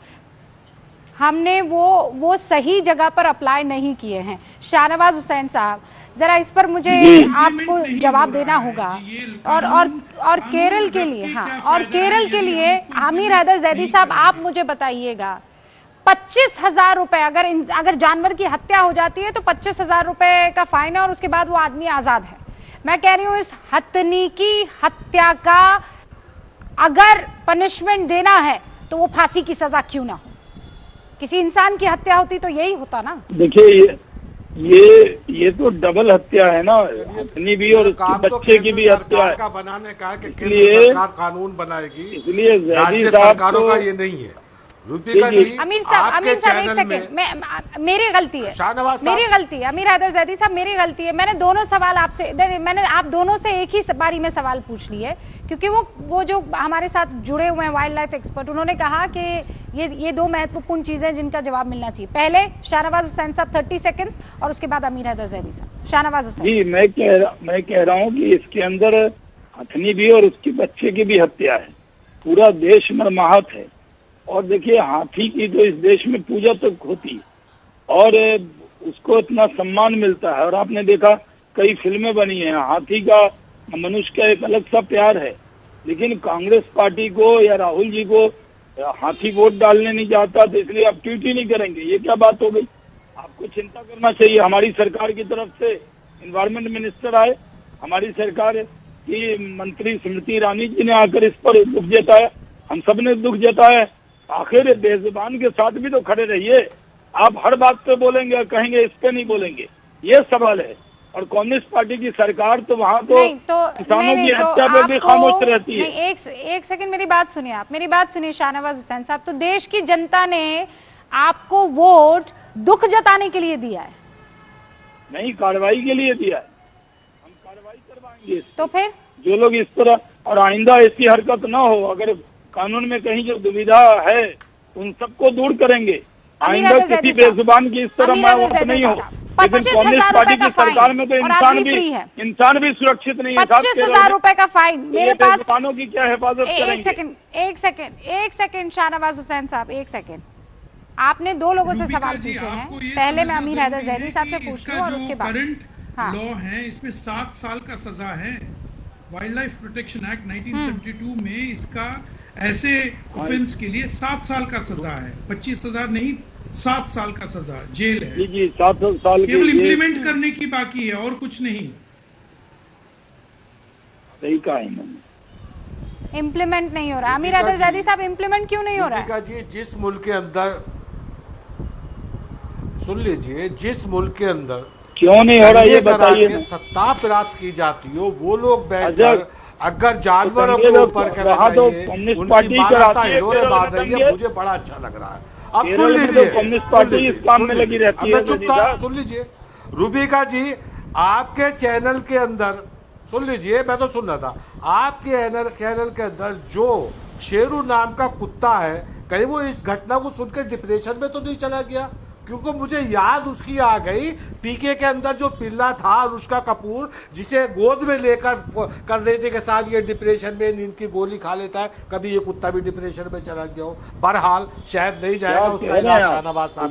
हमने वो सही जगह पर अप्लाई नहीं किए हैं। शाहनवाज हुसैन साहब, जरा इस पर मुझे आपको जवाब देना होगा। और केरल के लिए, हाँ, और केरल के लिए आमिर हैदर जैदी साहब, आप मुझे बताइएगा 25,000 रुपए अगर जानवर की हत्या हो जाती है तो 25,000 रुपए का फाइन है और उसके बाद वो आदमी आजाद है। मैं कह रही हूं इस हथनी की हत्या का अगर पनिशमेंट देना है तो वो फांसी की सजा क्यों ना हो? किसी इंसान की हत्या होती तो यही होता ना। देखिए ये तो डबल हत्या है ना, हथनी भी और उसके बच्चे की भी हत्या है। बनाने का कि केंद्र सरकार कानून बनाएगी, इसलिए राज्य सरकारों का ये नहीं है। अमीर साहब एक सेकंड, मेरी गलती है, मेरी गलती है अमीर हैदर जैदी साहब, मेरी गलती है। मैंने दोनों सवाल आप दोनों से एक ही बारी में सवाल पूछ लिए, क्योंकि वो जो हमारे साथ जुड़े हुए हैं वाइल्ड लाइफ एक्सपर्ट, उन्होंने कहा कि ये 2 महत्वपूर्ण चीजें जिनका जवाब मिलना चाहिए। पहले शाहनवाज हुसैन साहब 30 सेकंड और उसके बाद अमीर हैदर जैदी साहब। शाहनवाज हुसैन जी, मैं कह रहा हूँ कि इसके अंदर हथनी भी और उसके बच्चे की भी हत्या है, पूरा देश मर्माहत है। और देखिए हाथी की तो इस देश में पूजा तक होती और उसको इतना सम्मान मिलता है, और आपने देखा कई फिल्में बनी हैं। हाथी का मनुष्य का एक अलग सा प्यार है, लेकिन कांग्रेस पार्टी को या राहुल जी को हाथी वोट डालने नहीं चाहता, तो इसलिए आप ट्वीट ही नहीं करेंगे। ये क्या बात हो गई? आपको चिंता करना चाहिए। हमारी सरकार की तरफ से एनवायरमेंट मिनिस्टर आए, हमारी सरकार की मंत्री स्मृति ईरानी जी ने आकर इस पर दुख जताया, हम सब ने दुख जताया। आखिर बेजुबान के साथ भी तो खड़े रहिए। आप हर बात पे बोलेंगे, कहेंगे इस पे नहीं बोलेंगे, ये सवाल है। और कम्युनिस्ट पार्टी की सरकार तो वहाँ तो किसानों की हत्या पे भी खामोश रहती है। एक सेकंड मेरी बात सुनिए, आप मेरी बात सुनिए शाहनवाज हुसैन साहब। तो देश की जनता ने आपको वोट दुख जताने के लिए दिया है, नहीं कार्रवाई के लिए दिया है। हम कार्रवाई करवाएंगे। तो फिर जो लोग इस तरह, और आइंदा ऐसी हरकत न हो, अगर कानून में कहीं जो दुविधा है उन सबको दूर करेंगे। आइंदा किसी बेजुबान की इस तरह मौत नहीं हो। लेकिन कम्युनिस्ट पार्टी की सरकार में तो इंसान भी सुरक्षित नहीं है। 25,000 रुपए का फाइन मेरे पास, बेजुबानों की क्या हिफाजत करेंगे? एक सेकंड शाहनवाज हुसैन साहब, एक सेकंड। आपने 2 लोगों से सवाल पूछे हैं, पहले मैं अमीर हैदर जैदी साहब से पूछ लूं और उसके बाद करंट लॉ है, इसमें 7 साल का सजा है। वाइल्ड लाइफ प्रोटेक्शन एक्ट 1972 में इसका ऐसे ऑफेंस के लिए 7 साल का सजा है, 25,000 नहीं, 7 साल का सजा, जेल है। जी 7 साल केवल इम्प्लीमेंट करने की बाकी है और कुछ नहीं। सही कहा इन्होंने, इम्प्लीमेंट नहीं हो रहा। अमीर हैदर जैदी साहब, इम्प्लीमेंट क्यों नहीं हो रहा है? जी, जिस मुल्क के अंदर, सुन लीजिए, जिस मुल्क के अंदर क्यों नहीं हो रहा ये बताइए। सत्ता प्राप्त की जाती हो, वो लोग बैठकर अगर जानवरों के ऊपर कर उनकी मानवता हिलोरे मार रही है, मुझे बड़ा अच्छा लग रहा है। अब सुन लीजिए, कम्युनिस्ट पार्टी इस काम में लगी रहती है। सुन लीजिए रूबिका जी, आपके चैनल के अंदर सुन लीजिए, मैं तो सुन रहा था। आपके चैनल के अंदर जो शेरू नाम का कुत्ता है, कहीं वो इस घटना को सुनकर डिप्रेशन में तो नहीं चला गया? क्योंकि मुझे याद उसकी आ गई, पीके के अंदर जो पिल्ला था अनुष्का कपूर, जिसे गोद में लेकर कर रहे थे के साथ ये डिप्रेशन में नींद की गोली खा लेता है, कभी ये कुत्ता भी डिप्रेशन में चला गया हो। बहरहाल शायद नहीं जाएगा, उसका इलाज शाहनवाज साहब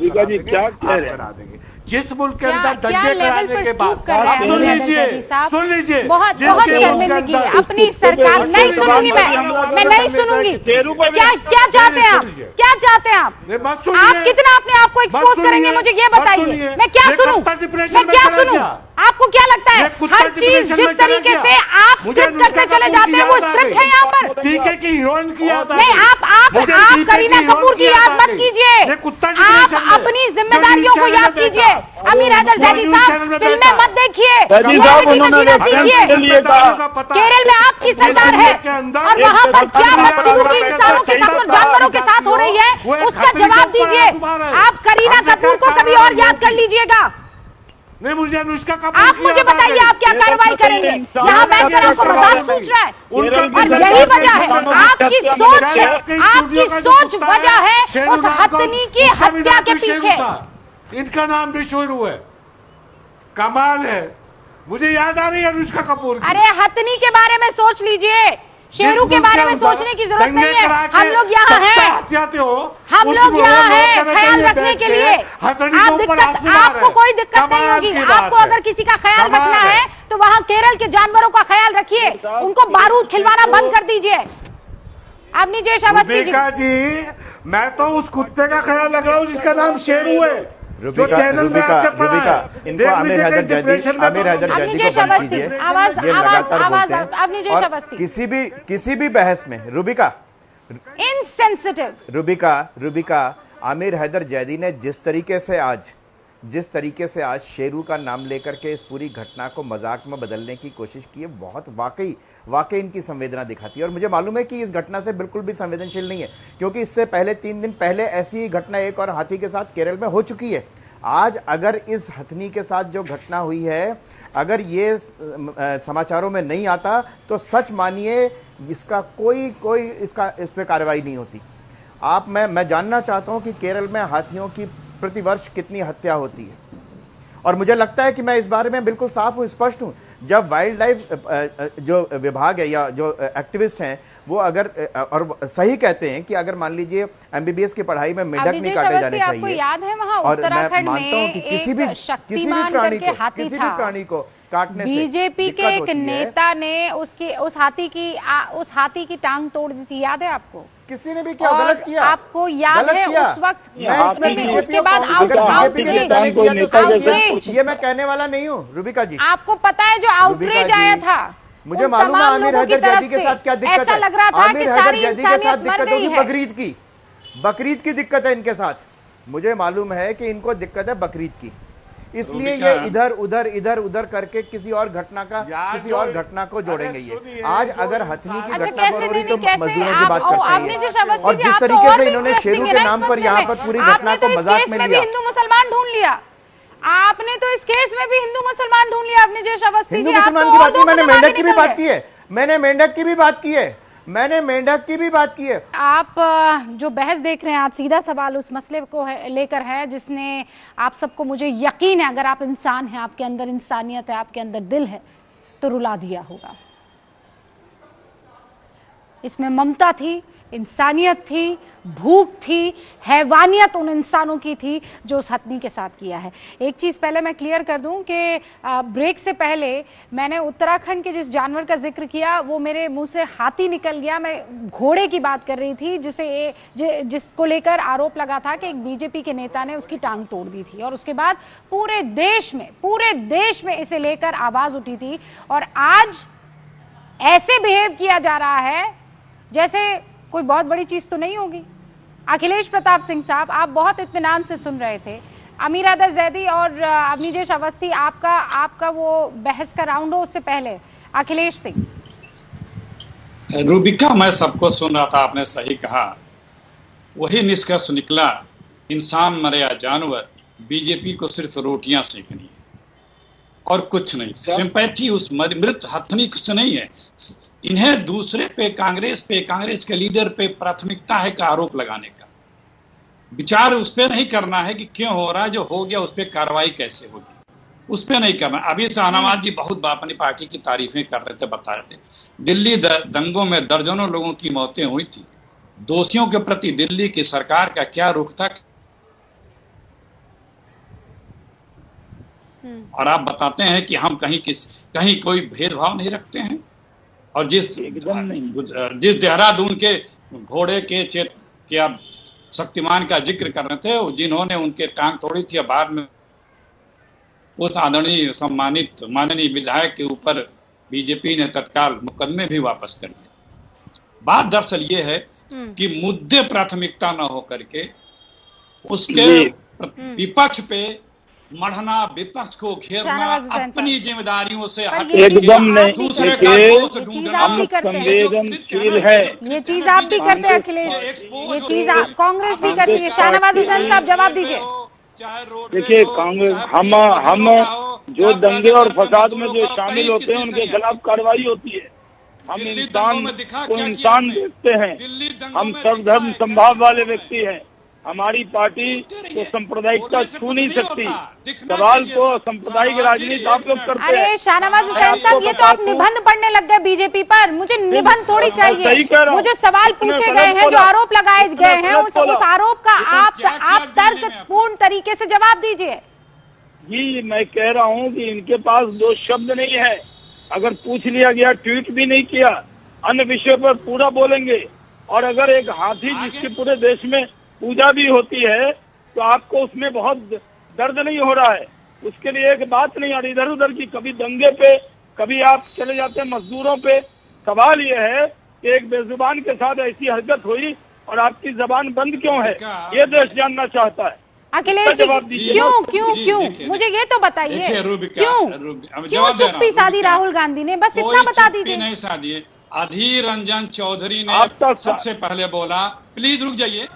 करा देंगे। जिस मुल्क के अंदर दंगे कराने के बाद, सुन लीजिए बहुत शर्मिंदगी की अपनी सरकार। नहीं सुनूंगी मैं नहीं सुनूंगी। क्या चाहते हैं आप? क्या चाहते हैं आप? आप कितना अपने आप को एक्सपोज करेंगे मुझे ये बताइए। मैं क्या सुनूं? मैं क्या सुनूं? आपको क्या लगता है हर चीज जिस तरीके से आप स्क्रिप्ट करते चले जाते हैं वो स्क्रिप्ट है यहाँ पर? पीके की हीरोइन की याद नहीं, आप करीना कपूर की याद मत कीजिए, आप अपनी जिम्मेदारियों को याद कीजिए। अमीर हैदर जैदी साहब फिल्में मत देखिए, केरल में आपकी सरकार है और वहाँ पर क्या बदसलूकी इंसानों के साथ और जानवरों के साथ हो रही है उसका जवाब दीजिए। आप करीना कपूर को कभी और याद कर लीजिएगा। नहीं, मुझे अनुष्का कपूर आप मुझे बताइए आप क्या कार्रवाई करेंगे? यहाँ बैठकर आपको मजाक सूझ रहा है और यही वजह है आपकी सोच वजह है उस हथनी की हत्या के पीछे। इनका नाम भी शेरू है, कमाल है। मुझे याद आ रही है अनुष्का कपूर की। अरे हथनी के बारे में सोच लीजिए, शेरू के बारे में सोचने की जरूरत नहीं है। हम लोग यहाँ हैं, हम लोग यहाँ हैं ख्याल रखने के लिए। आपको कोई दिक्कत नहीं होगी। आपको अगर किसी का ख्याल रखना है तो वहाँ केरल के जानवरों का ख्याल रखिए, उनको बारूद खिलवाना बंद कर दीजिए। अब नीजेश अवस्थी जी, मैं तो उस कुत्ते का ख्याल रख रहा हूँ जिसका नाम शेरू है। रुबिका, इनको आमिर हैदर जैदी को बंद कीजिए, ये लगातार बोलते हैं। और किसी भी बहस में रुबिका इनसेंसिटिव रुबिका आमिर हैदर जैदी ने जिस तरीके से आज शेरू का नाम लेकर के इस पूरी घटना को मजाक में बदलने की कोशिश की है, बहुत वाकई इनकी संवेदना दिखाती है। और मुझे मालूम है कि इस घटना से बिल्कुल भी संवेदनशील नहीं है, क्योंकि इससे पहले 3 दिन पहले ऐसी ही घटना एक और हाथी के साथ केरल में हो चुकी है। आज अगर इस हथनी के साथ जो घटना हुई है, अगर ये समाचारों में नहीं आता तो सच मानिए इसका इस पे कार्रवाई नहीं होती। मैं जानना चाहता हूं कि केरल में हाथियों की प्रतिवर्ष कितनी हत्या होती है, और मुझे लगता है कि मैं इस बारे में बिल्कुल साफ हूं, स्पष्ट हूं। जब वाइल्ड लाइफ जो विभाग है या जो एक्टिविस्ट हैं वो अगर और सही कहते हैं कि अगर मान लीजिए एमबीबीएस की पढ़ाई में मेंढक नहीं काटे जाने चाहिए, आपको याद है वहाँ और मैं मानता हूं कि किसी भी प्राणी को काटने से बीजेपी के एक नेता ने उस हाथी की टांग तोड़ दी थी, याद है आपको? किसी ने भी क्या गलत किया? आपको याद है उस वक्त? उसके बाद ये मैं कहने वाला नहीं हूँ रुबिका जी। आपको पता है जो आउटरीच आया था, मुझे मालूम है आमिर हैदर जैदी के साथ क्या दिक्कत है। आमिर हैदर जैदी के साथ दिक्कत होगी बकरीद की दिक्कत है इनके साथ। मुझे मालूम है कि इनको दिक्कत है बकरीद की, इसलिए ये इधर उधर करके किसी और घटना को जोड़ेंगे। ये आज अगर हथनी की घटना हो रही तो मजदूरों की बात करते हैं, और जिस तरीके से इन्होंने शेरू के नाम पर यहाँ पर पूरी घटना को मजाक में लिया। हिंदू मुसलमान ढूंढ लिया आपने, तो इस केस में भी हिंदू मुसलमान ढूंढ लिया आपने। नीजेश अवस्थी, हिंदू मुसलमान की बात की, मैंने मेंढक की भी बात की है, मैंने मेंढक की भी बात की है। आप जो बहस देख रहे हैं, आज सीधा सवाल उस मसले को लेकर है जिसने आप सबको, मुझे यकीन है अगर आप इंसान हैं, आपके अंदर इंसानियत है, आपके अंदर दिल है, तो रुला दिया होगा। इसमें ममता थी, इंसानियत थी, भूख थी, हैवानियत उन इंसानों की थी जो उस हथनी के साथ किया है। एक चीज पहले मैं क्लियर कर दूं कि ब्रेक से पहले मैंने उत्तराखंड के जिस जानवर का जिक्र किया वो मेरे मुंह से हाथी निकल गया। मैं घोड़े की बात कर रही थी जिसको लेकर आरोप लगा था कि एक बीजेपी के नेता ने उसकी टांग तोड़ दी थी, और उसके बाद पूरे देश में इसे लेकर आवाज उठी थी। और आज ऐसे बिहेव किया जा रहा है जैसे कोई बहुत बड़ी चीज तो नहीं होगी। अखिलेश प्रताप सिंह साहब, आप बहुत इत्मीनान से सुन रहे थे। अमीर हैदर जैदी और नीजेश अवस्थी, आपका वो बहस का राउंड हो उससे पहले अखिलेश सिंह। रूबिका, मैं सबको सुन रहा था, आपने सही कहा, वही निष्कर्ष निकला, इंसान मरे या जानवर, बीजेपी को सिर्फ रोटियां सेकनी है। और कुछ नहीं। सिंपैथी उस मृत हथनी से नहीं है। इन्हें दूसरे पे, कांग्रेस के लीडर पे प्राथमिकता है का आरोप लगाने का। विचार उस पर नहीं करना है कि क्यों हो रहा है, जो हो गया उस पर कार्रवाई कैसे होगी, उस पर नहीं करना। अभी शाहनवाज जी बहुत अपनी पार्टी की तारीफें कर रहे थे, बता रहे थे दिल्ली दंगों में दर्जनों लोगों की मौतें हुई थी। दोषियों के प्रति दिल्ली की सरकार का क्या रुख था, और आप बताते हैं कि हम कहीं कोई भेदभाव नहीं रखते हैं। और जिस देहरादून के घोड़े के आप शक्तिमान का जिक्र कर रहे थे, जिन्होंने उनके टांग तोड़ी थी, बाद में उस आदरणीय सम्मानित माननीय विधायक के ऊपर बीजेपी ने तत्काल मुकदमे भी वापस कर दिए। बात दरअसल ये है कि मुद्दे प्राथमिकता न हो करके उसके विपक्ष पे मढ़ना, विपक्ष को घेरना, अपनी जिम्मेदारियों से एकदम नहीं, दूसरे का दोष ढूंढना, हम संवेदनशील है। ये चीज आप भी करते हैं अखिलेश, ये चीज कांग्रेस भी करती है। शाहनवाज हुसैन साहब जवाब दीजिए। देखिए, कांग्रेस हम जो दंगे और फसाद में जो शामिल होते हैं उनके खिलाफ कार्रवाई होती है। हम इंसान को इंसान देखते हैं, हम सर्वधर्म संभाव वाले व्यक्ति हैं। हमारी पार्टी तो सांप्रदायिकता छू नहीं सकती। सवाल तो सांप्रदायिक राजनीति आप लोग करते हैं। अरे शाहनवाज हुसैन साहब, ये तो आप निबंध पढ़ने लग गए बीजेपी पर। मुझे निबंध थोड़ी चाहिए, मुझे सवाल पूछे गए हैं, जो आरोप लगाए गए हैं, उस आरोप का आप तर्कपूर्ण तरीके से जवाब दीजिए। जी, मैं कह रहा हूँ कि इनके पास दो शब्द नहीं है। अगर पूछ लिया गया, ट्वीट भी नहीं किया, अन्य विषय पर पूरा बोलेंगे। और अगर एक हाथी जिसके पूरे देश में पूजा भी होती है, तो आपको उसमें बहुत दर्द नहीं हो रहा है, उसके लिए एक बात नहीं। और इधर उधर की कभी दंगे पे, कभी आप चले जाते हैं मजदूरों पे। सवाल ये है कि एक बेजुबान के साथ ऐसी हरकत हुई और आपकी जबान बंद क्यों है, ये देश जानना चाहता है। अखिलेश जी, क्यों मुझे ये तो बताइए, क्यों चुप्पी साधी राहुल गांधी ने, बस इतना बता दीजिए। नहीं साधी, अधीर रंजन चौधरी ने सबसे पहले बोला, प्लीज रुक जाइए,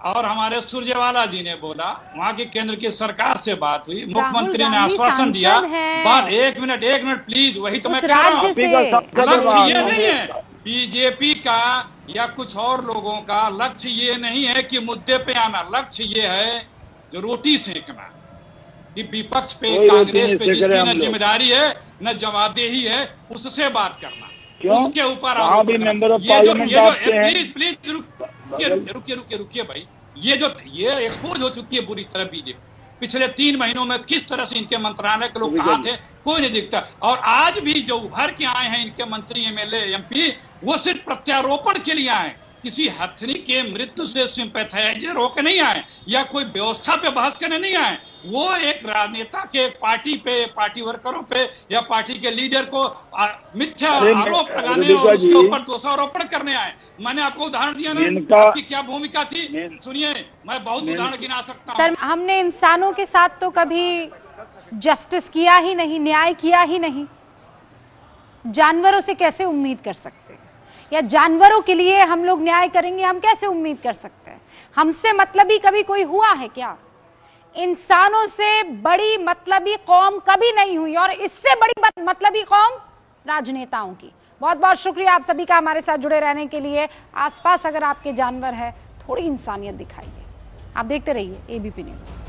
और हमारे सुरजेवाला जी ने बोला, वहाँ की केंद्र की सरकार से बात हुई, मुख्यमंत्री ने आश्वासन दिया। बात एक मिनट प्लीज, वही तो मैं कह रहा हूँ। लक्ष्य ये नहीं है बीजेपी का या कुछ और लोगों का, लक्ष्य ये नहीं है कि मुद्दे पे आना, लक्ष्य ये है जो रोटी सेकना, कि विपक्ष पे, कांग्रेस पे जिसकी न जिम्मेदारी है न जवाबदेही है, उससे बात करना, उसके ऊपर प्लीज रुकिए भाई। ये एक्सपोज हो चुकी है बुरी तरह बीजेपी। पिछले 3 महीनों में किस तरह से इनके मंत्रालय के लोग कहाँ थे, कोई नहीं दिखता। और आज भी जो उभर के आए हैं इनके मंत्री, एमएलए, एमपी, वो सिर्फ प्रत्यारोपण के लिए आए, किसी हथनी के मृत्यु से सिंपैथाइजर होकर नहीं आए, या कोई व्यवस्था पे बहस करने नहीं आए। वो एक राजनेता के पार्टी पे, पार्टी वर्करों पे या पार्टी के लीडर को मिथ्या आरोप लगाने और उसके ऊपर दोषारोपण करने आए। मैंने आपको उदाहरण दिया ना, आपकी क्या भूमिका थी, सुनिए, मैं बहुत उदाहरण गिना सकता हूँ। सर, हमने इंसानों के साथ तो कभी जस्टिस किया ही नहीं, न्याय किया ही नहीं, जानवरों से कैसे उम्मीद कर सकते हैं, या जानवरों के लिए हम लोग न्याय करेंगे, हम कैसे उम्मीद कर सकते हैं? हमसे मतलबी कभी कोई हुआ है क्या? इंसानों से बड़ी मतलबी कौम कभी नहीं हुई, और इससे बड़ी मतलबी कौम राजनेताओं की। बहुत बहुत शुक्रिया आप सभी का हमारे साथ जुड़े रहने के लिए। आसपास अगर आपके जानवर है, थोड़ी इंसानियत दिखाइए। आप देखते रहिए एबीपी न्यूज।